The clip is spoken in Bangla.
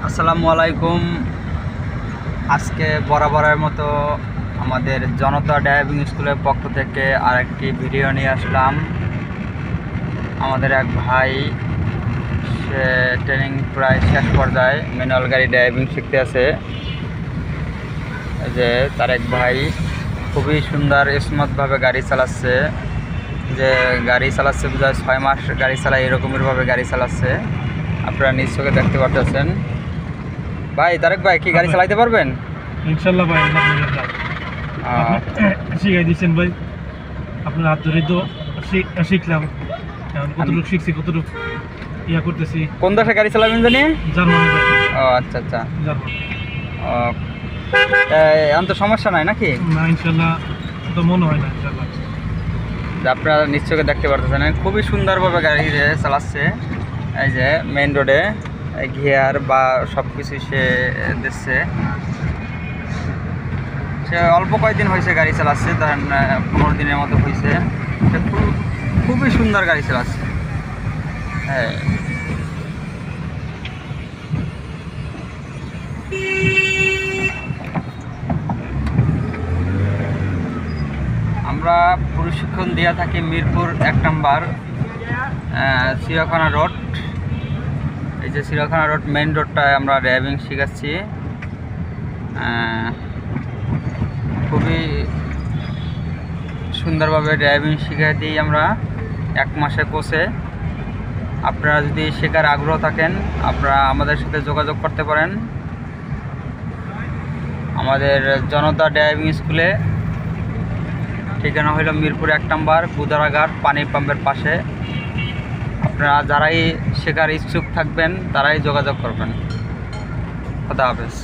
আসসালামু আলাইকুম। আজকে বরাবরের মতো আমাদের জনতা ড্রাইভিং স্কুলের পক্ষ থেকে আরেকটি ভিডিও নিয়ে আসলাম। আমাদের এক ভাই, সে ট্রেনিং প্রায় শেষ পর্যায়ে ম্যানুয়াল গাড়ি ড্রাইভিং শিখতে আছে। যে তার এক ভাই খুবই সুন্দর স্মুথভাবে গাড়ি চালাচ্ছে, যে গাড়ি চালাচ্ছে বোঝায় 6 মাস গাড়ি চালায় এরকমেরভাবে গাড়ি চালাচ্ছে। আপনারা নিজ চোখে দেখতে পারতেছেন। ভাই তারেক ভাই কি গাড়ি চালাইতে পারবেন? ইনশাল্লাহ ভাই, শিখাই দিচ্ছেন ভাই, আপনার হাত ধরে তো শিখলাম। কতটুকু শিখছি, কতটুকু ইয়া করতেছি। কোন দেশে গাড়ি চালাবেন জানি? জার্মানি ভাই। ও আচ্ছা আচ্ছা। জার্মানি। এখন তো সমস্যা নাই নাকি? না ইনশাল্লাহ, তো মনে হয় না ইনশাল্লাহ। আপনারা নিশ্চয়ই দেখতে পারতেছেন খুবই সুন্দরভাবে গাড়ি চালাচ্ছে। এই যে মেইন রোডে গিয়ার বা সব কিছুই সে দিচ্ছে। সে অল্প কয়েকদিন হয়েছে গাড়ি চালাচ্ছে, ধরেন 15 দিনের মতো হয়েছে। সে খুবই সুন্দর গাড়ি চালাচ্ছে। হ্যাঁ, আমরা প্রশিক্ষণ দেওয়া থাকি মিরপুর 1 নম্বর চিড়িয়াখানা রোড। এই যে চিড়িয়াখানা রোড মেইন রোডটায় আমরা ড্রাইভিং শেখাচ্ছি। খুবই সুন্দরভাবে ড্রাইভিং শিখিয়ে দিই আমরা 1 মাসের কোর্সে। আপনারা যদি শেখার আগ্রহ থাকেন, আপনারা আমাদের সাথে যোগাযোগ করতে পারেন। আমাদের জনতা ড্রাইভিং স্কুলে ঠিকানা হইল মিরপুর 1 নম্বর বুদারাঘাট পানির পাম্পের পাশে। আপনারা যারাই শেখার ইচ্ছুক থাকবেন তারাই যোগাযোগ করবেন। খোদা হাফেজ।